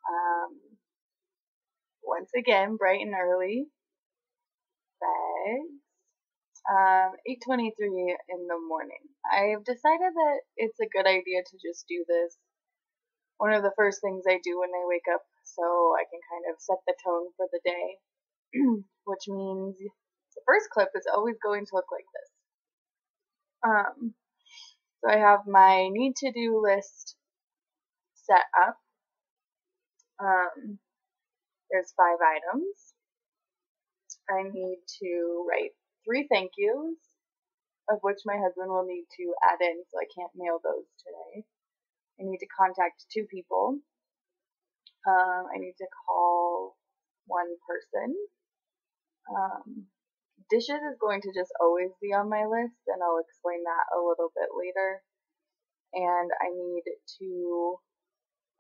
Um, Once again, bright and early. Bags. 8:23 in the morning. I've decided that it's a good idea to just do this one of the first things I do when I wake up so I can kind of set the tone for the day, which means the first clip is always going to look like this. So I have my need to do list set up. There's 5 items. I need to write 3 thank yous, of which my husband will need to add in, so I can't mail those today. I need to contact 2 people. I need to call 1 person. Dishes is going to just always be on my list, and I'll explain that a little bit later. And I need to,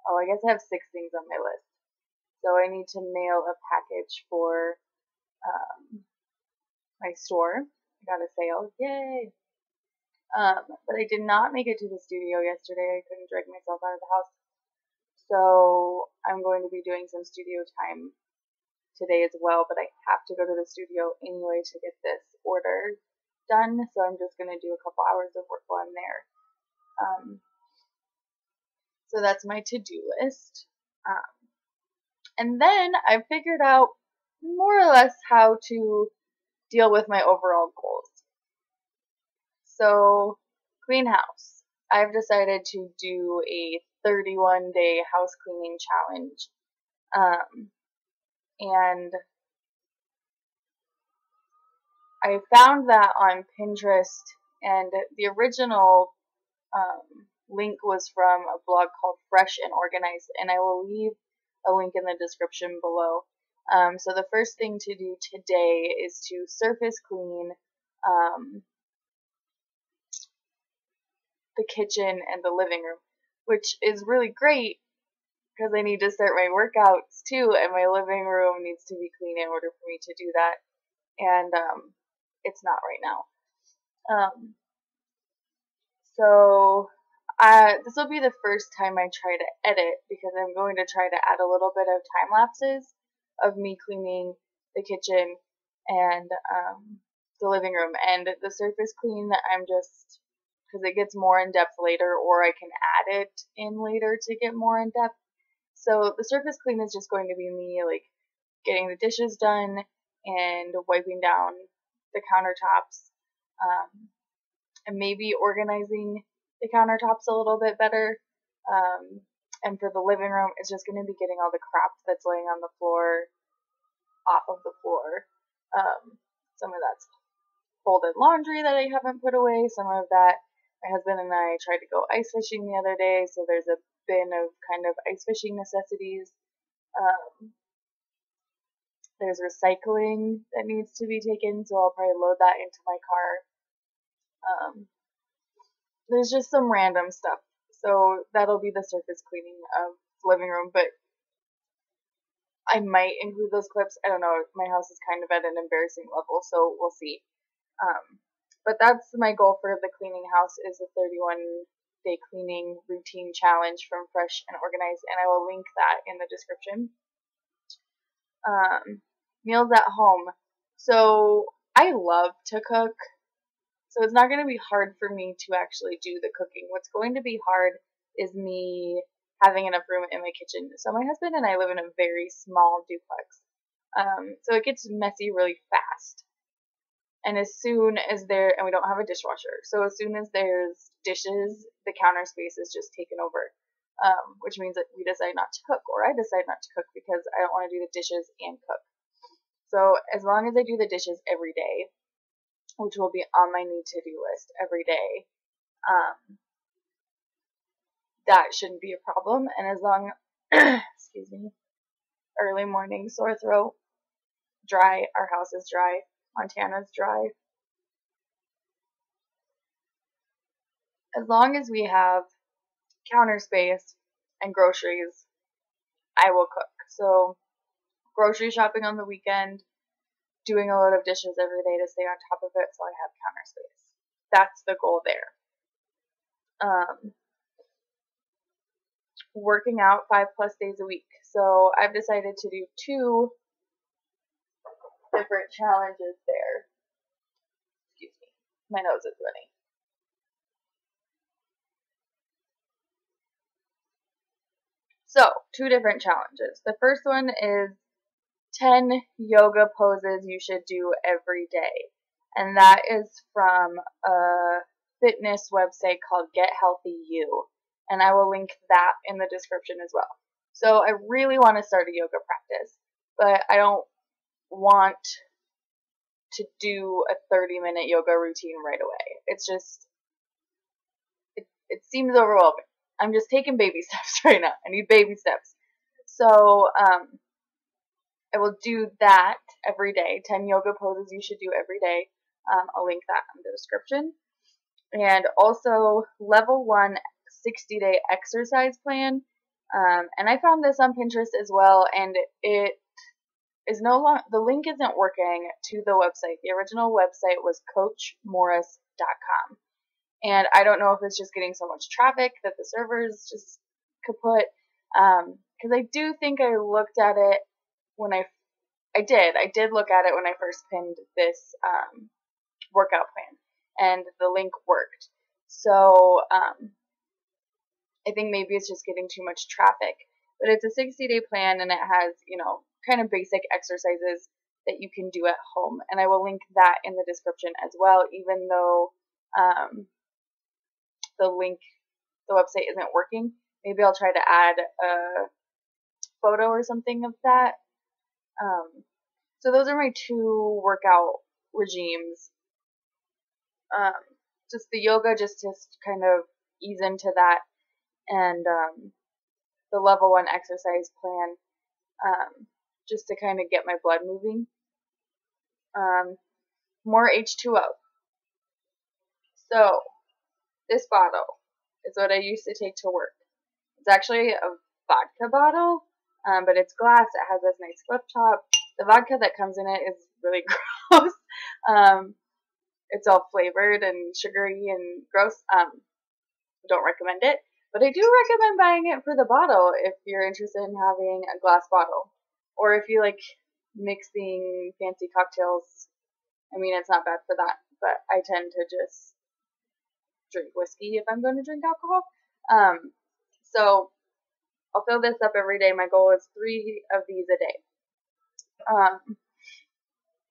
I guess I have 6 things on my list. So I need to mail a package for my store. I got a sale, yay! But I did not make it to the studio yesterday. I couldn't drag myself out of the house. So I'm going to be doing some studio time today as well, but I have to go to the studio anyway to get this order done, so I'm just going to do a couple hours of work while I'm there. So that's my to-do list. And then I figured out more or less how to deal with my overall goals. So, clean house. I've decided to do a 31-day house cleaning challenge. And I found that on Pinterest, and the original link was from a blog called Fresh and Organized, and I will leave a link in the description below. So the first thing to do today is to surface clean the kitchen and the living room, which is really great because I need to start my workouts too, and my living room needs to be clean in order for me to do that, and it's not right now. So this will be the first time I try to edit, because I'm going to try to add a little bit of time lapses of me cleaning the kitchen and the living room. And the surface clean, I'm just, because it gets more in depth later, or I can add it in later to get more in depth. So the surface clean is just going to be me like getting the dishes done and wiping down the countertops, and maybe organizing the countertops a little bit better. And for the living room, it's just going to be getting all the crap that's laying on the floor off of the floor. Some of that's folded laundry that I haven't put away. Some of that, my husband and I tried to go ice fishing the other day, so there's a bin of kind of ice fishing necessities. There's recycling that needs to be taken, so I'll probably load that into my car. There's just some random stuff, so that'll be the surface cleaning of the living room, but I might include those clips. I don't know, my house is kind of at an embarrassing level, so we'll see. But that's my goal for the cleaning house, is a 31-day cleaning routine challenge from Fresh and Organized, and I will link that in the description. Meals at home. So I love to cook, so it's not going to be hard for me to actually do the cooking. What's going to be hard is me having enough room in my kitchen. So my husband and I live in a very small duplex, so it gets messy really fast. And as soon as and we don't have a dishwasher, so as soon as there's dishes, the counter space is just taken over, which means that we decide not to cook, or I decide not to cook, because I don't want to do the dishes and cook. So as long as I do the dishes every day, which will be on my need to do list every day, that shouldn't be a problem. And as long, excuse me, early morning, sore throat, dry, our house is dry, Montana's dry. As long as we have counter space and groceries, I will cook. So grocery shopping on the weekend, doing a load of dishes every day to stay on top of it so I have counter space. That's the goal there. working out 5+ days a week. So I've decided to do 2 different challenges there. Excuse me, my nose is running. So 2 different challenges. The first one is 10 yoga poses you should do every day. And that is from a fitness website called Get Healthy You. And I will link that in the description as well. So I really want to start a yoga practice, but I don't want to do a 30-minute yoga routine right away. It's just, it seems overwhelming. I'm just taking baby steps right now. I need baby steps. So, I will do that every day. 10 yoga poses you should do every day. I'll link that in the description. And also level 1 60-day exercise plan. And I found this on Pinterest as well, and it is no longer, the link isn't working to the website. The original website was coachmorris.com. And I don't know if it's just getting so much traffic that the server's just kaput. Because I do think I looked at it when I did look at it when I first pinned this workout plan, and the link worked. So I think maybe it's just getting too much traffic. But it's a 60-day plan, and it has, kind of basic exercises that you can do at home. And I will link that in the description as well, even though the website isn't working. Maybe I'll try to add a photo or something of that. So those are my 2 workout regimes. Just the yoga, just to kind of ease into that, and the level 1 exercise plan, just to kind of get my blood moving. More H2O. So this bottle is what I used to take to work. It's actually a vodka bottle, but it's glass. It has this nice flip top. The vodka that comes in it is really gross. It's all flavored and sugary and gross. Don't recommend it, but I do recommend buying it for the bottle if you're interested in having a glass bottle, or if you like mixing fancy cocktails. I mean, it's not bad for that, but I tend to just drink whiskey if I'm going to drink alcohol. So I'll fill this up every day. My goal is 3 of these a day.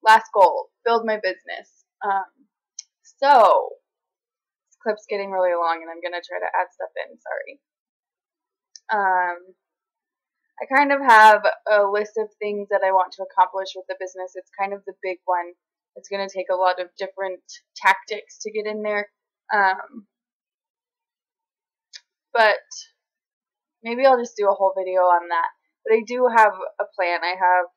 Last goal, build my business. So this clip's getting really long, and I'm going to try to add stuff in. Sorry. I kind of have a list of things that I want to accomplish with the business. It's kind of the big one. It's going to take a lot of different tactics to get in there. But maybe I'll just do a whole video on that. But I do have a plan. I have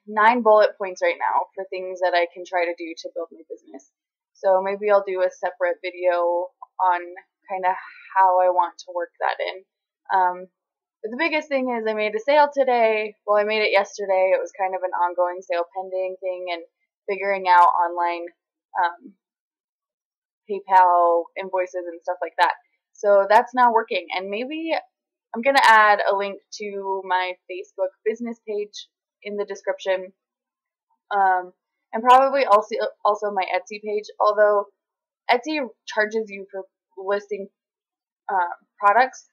9 bullet points right now for things that I can try to do to build my business. So maybe I'll do a separate video on kind of how I want to work that in. But the biggest thing is I made a sale today. Well, I made it yesterday. It was kind of an ongoing sale pending thing, and figuring out online PayPal invoices and stuff like that. So that's now working, and maybe I'm going to add a link to my Facebook business page in the description, and probably also my Etsy page, although Etsy charges you for listing products,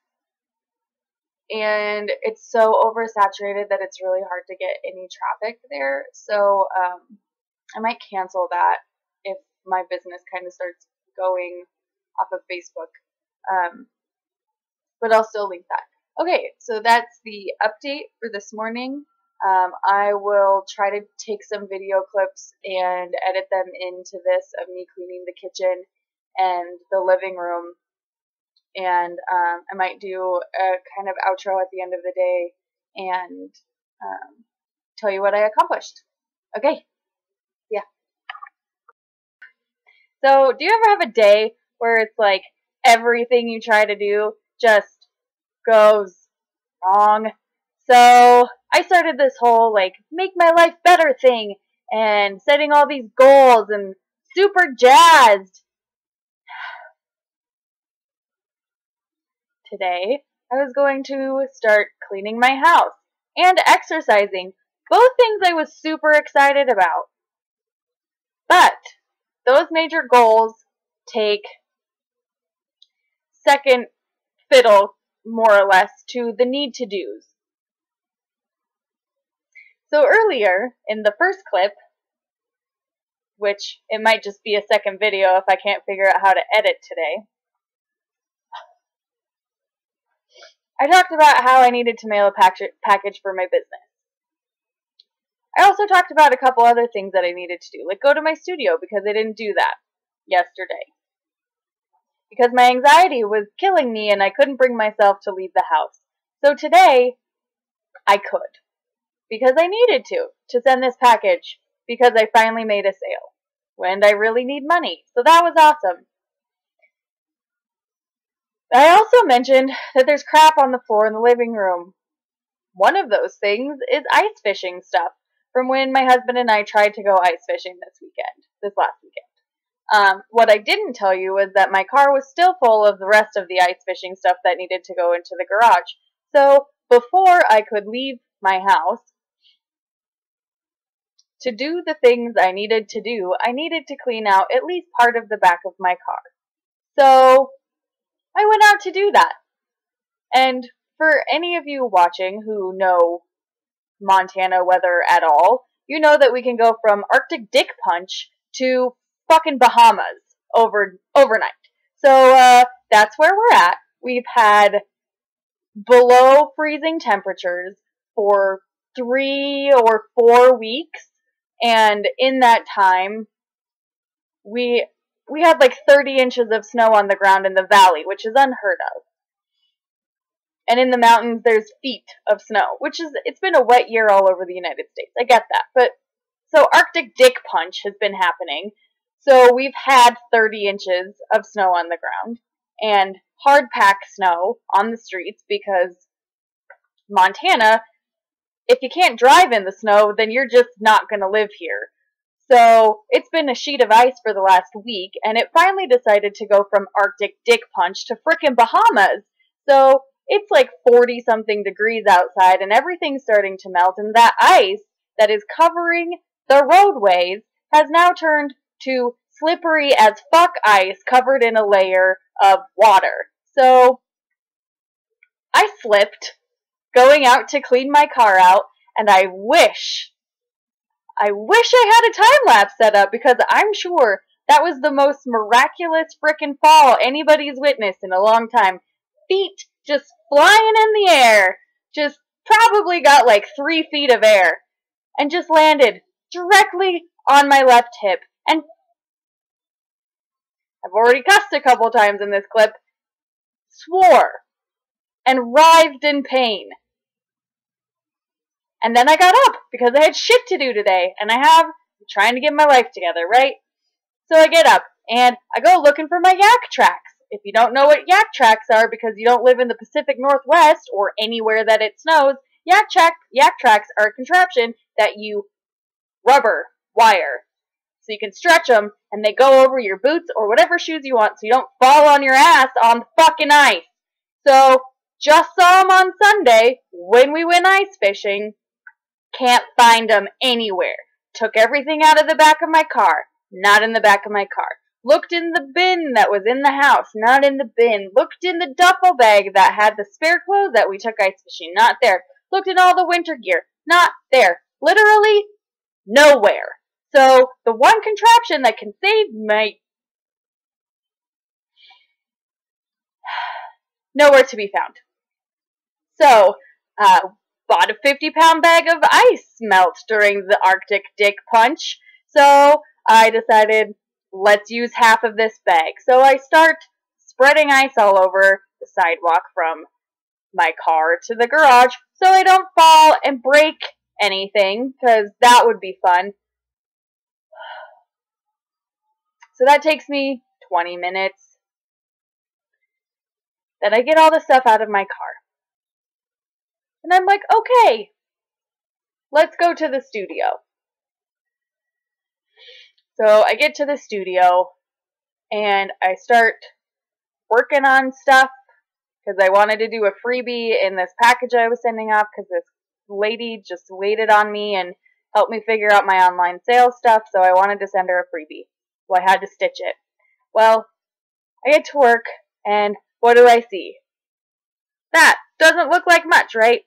and it's so oversaturated that it's really hard to get any traffic there. So I might cancel that if my business kind of starts going off of Facebook, but I'll still link that. Okay, so that's the update for this morning. I will try to take some video clips and edit them into this of me cleaning the kitchen and the living room, and I might do a kind of outro at the end of the day and tell you what I accomplished. Okay, yeah. So do you ever have a day where it's like everything you try to do just goes wrong? So I started this whole like make my life better thing and setting all these goals and super jazzed. today I was going to start cleaning my house and exercising, both things I was super excited about. But those major goals take second fiddle, more or less, to the need to do's. So earlier in the first clip, which it might just be a second video if I can't figure out how to edit today, I talked about how I needed to mail a package for my business. I also talked about a couple other things that I needed to do, like go to my studio, because I didn't do that yesterday. Because my anxiety was killing me and I couldn't bring myself to leave the house. So today, I could. Because I needed to send this package, because I finally made a sale. When I really need money. So that was awesome. I also mentioned that there's crap on the floor in the living room. One of those things is ice fishing stuff from when my husband and I tried to go ice fishing this last weekend. What I didn't tell you was that my car was still full of the rest of the ice fishing stuff that needed to go into the garage. So before I could leave my house to do the things I needed to do, I needed to clean out at least part of the back of my car. So I went out to do that. And for any of you watching who know Montana weather at all, you know that we can go from Arctic dick punch to fucking Bahamas overnight. So that's where we're at. We've had below freezing temperatures for 3 or 4 weeks, and in that time we had like 30 inches of snow on the ground in the valley, which is unheard of. And in the mountains, there's feet of snow, it's been a wet year all over the United States. I get that. But, so Arctic dick punch has been happening. So we've had 30 inches of snow on the ground and hard pack snow on the streets because Montana, if you can't drive in the snow, then you're just not going to live here. So it's been a sheet of ice for the last week, and it finally decided to go from Arctic dick punch to frickin' Bahamas. So it's like 40-something degrees outside, and everything's starting to melt, and that ice that is covering the roadways has now turned to slippery as fuck ice covered in a layer of water. So I slipped going out to clean my car out, and I wish I had a time-lapse set up, because I'm sure that was the most miraculous frickin' fall anybody's witnessed in a long time. Feet just flying in the air, just probably got like 3 feet of air, and just landed directly on my left hip. And I've already cussed a couple times in this clip, swore, and writhed in pain. And then I got up, because I had shit to do today, and I'm trying to get my life together, right? So I get up, and I go looking for my yak tracks. If you don't know what yak tracks are because you don't live in the Pacific Northwest or anywhere that it snows, yak tracks are a contraption that you rubber wire. So you can stretch them, and they go over your boots or whatever shoes you want so you don't fall on your ass on the fucking ice. So, just saw them on Sunday when we went ice fishing. Can't find them anywhere. Took everything out of the back of my car. Not in the back of my car. Looked in the bin that was in the house. Not in the bin. Looked in the duffel bag that had the spare clothes that we took ice fishing. Not there. Looked in all the winter gear. Not there. Literally nowhere. So the one contraption that can save my... nowhere to be found. So, bought a 50-pound bag of ice melt during the Arctic dick punch. So I decided, let's use half of this bag. So I start spreading ice all over the sidewalk from my car to the garage so I don't fall and break anything, because that would be fun. So that takes me 20 minutes. Then I get all the stuff out of my car. And I'm like, okay, let's go to the studio. So I get to the studio, and I start working on stuff, because I wanted to do a freebie in this package I was sending off because this lady just waited on me and helped me figure out my online sales stuff, so I wanted to send her a freebie. Well, I had to stitch it. Well, I get to work, and what do I see? That doesn't look like much, right?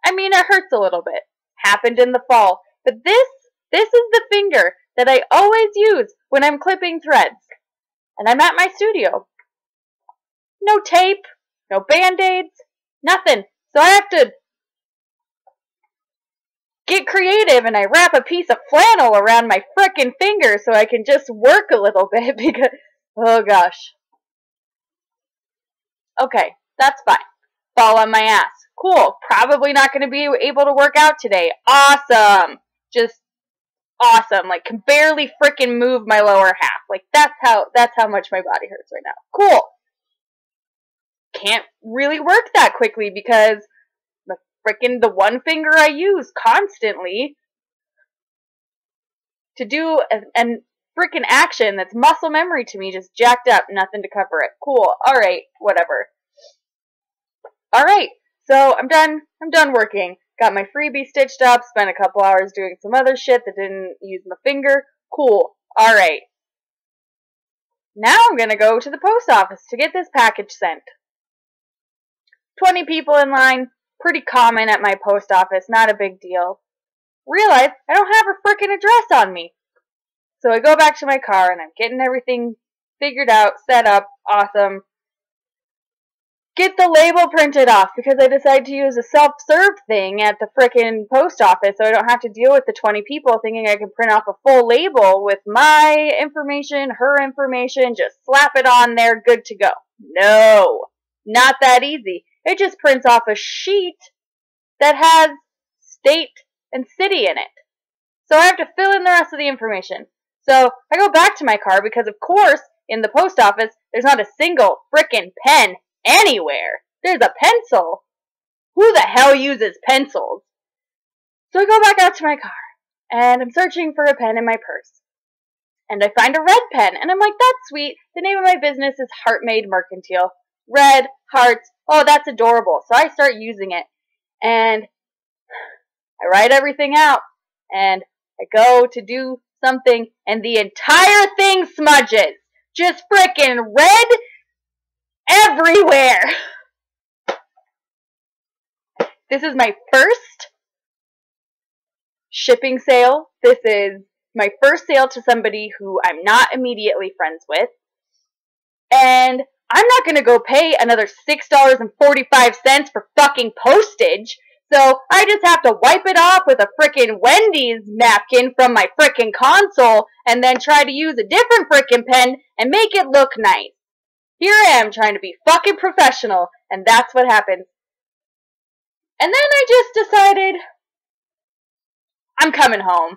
I mean, it hurts a little bit. Happened in the fall. But this is the finger that I always use when I'm clipping threads. And I'm at my studio. No tape, no band-aids, nothing. So I have to get creative, and I wrap a piece of flannel around my frickin' finger so I can just work a little bit because, oh gosh. Okay, that's fine. Fall on my ass. Cool. Probably not going to be able to work out today. Awesome. Just awesome. Like, can barely frickin' move my lower half. Like, that's how much my body hurts right now. Cool. Can't really work that quickly because the one finger I use constantly to do an frickin' action that's muscle memory to me just jacked up. Nothing to cover it. Cool. Alright. Whatever. Alright. So I'm done working. Got my freebie stitched up, spent a couple hours doing some other shit that didn't use my finger. Cool. Alright. Now I'm gonna go to the post office to get this package sent. 20 people in line. Pretty common at my post office. Not a big deal. Realize I don't have her frickin' address on me. So I go back to my car and I'm getting everything figured out, set up, awesome. Get the label printed off because I decided to use a self-serve thing at the frickin' post office so I don't have to deal with the 20 people thinking I can print off a full label with my information, her information, just slap it on there, good to go. No, not that easy. It just prints off a sheet that has state and city in it. So I have to fill in the rest of the information. So I go back to my car because, of course, in the post office, there's not a single frickin' pen anywhere. There's a pencil. Who the hell uses pencils? So I go back out to my car, and I'm searching for a pen in my purse. And I find a red pen, and I'm like, that's sweet. The name of my business is Heart Made Mercantile. Red, hearts, oh, that's adorable. So I start using it, and I write everything out, and I go to do something, and the entire thing smudges. Just frickin' red everywhere. This is my first shipping sale. This is my first sale to somebody who I'm not immediately friends with. And I'm not going to go pay another $6.45 for fucking postage. So I just have to wipe it off with a frickin' Wendy's napkin from my frickin' console and then try to use a different frickin' pen and make it look nice. Here I am trying to be fucking professional, and that's what happens. And then I just decided I'm coming home.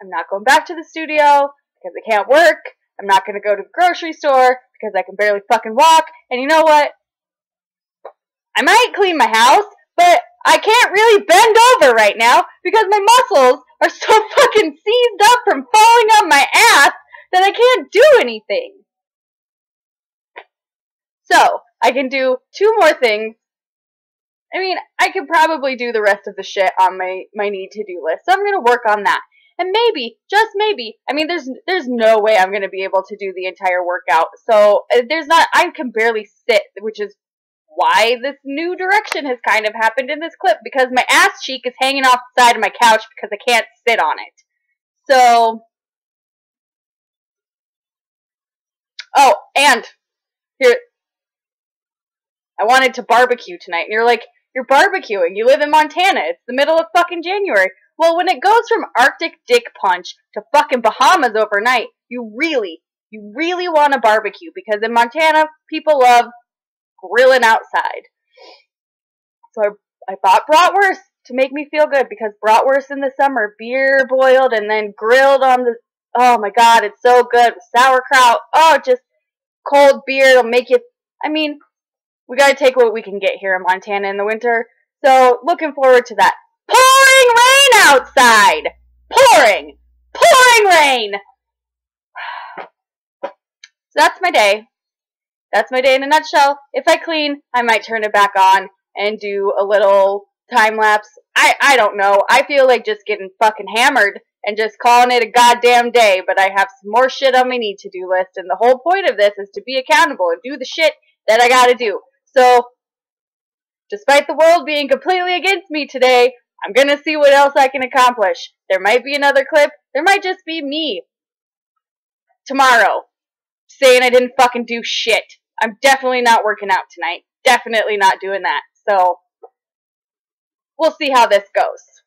I'm not going back to the studio because I can't work. I'm not going to go to the grocery store because I can barely fucking walk. And you know what? I might clean my house, but I can't really bend over right now because my muscles are so fucking seized up from falling on my ass that I can't do anything. So, I can do 2 more things. I mean, I could probably do the rest of the shit on my need-to-do list, so I'm going to work on that. And maybe, just maybe, I mean, there's no way I'm going to be able to do the entire workout. So, I can barely sit, which is why this new direction has kind of happened in this clip, because my ass cheek is hanging off the side of my couch because I can't sit on it. So, oh, and, here, I wanted to barbecue tonight, and you're like, you're barbecuing, you live in Montana, it's the middle of fucking January. Well, when it goes from Arctic dick punch to fucking Bahamas overnight, you really want to barbecue, because in Montana, people love grilling outside. So I bought bratwurst to make me feel good, because bratwurst in the summer, beer boiled and then grilled on the, oh my god, it's so good, with sauerkraut, oh, just cold beer, it'll make you, I mean, we gotta take what we can get here in Montana in the winter, so looking forward to that. Pouring rain outside! Pouring rain! So that's my day. that's my day in a nutshell. If I clean, I might turn it back on and do a little time lapse. I don't know. I feel like just getting fucking hammered and just calling it a goddamn day, but I have some more shit on my need to do list, and the whole point of this is to be accountable and do the shit that I gotta do. So, despite the world being completely against me today, I'm gonna see what else I can accomplish. There might be another clip. There might just be me tomorrow saying I didn't fucking do shit. I'm definitely not working out tonight. Definitely not doing that. So, we'll see how this goes.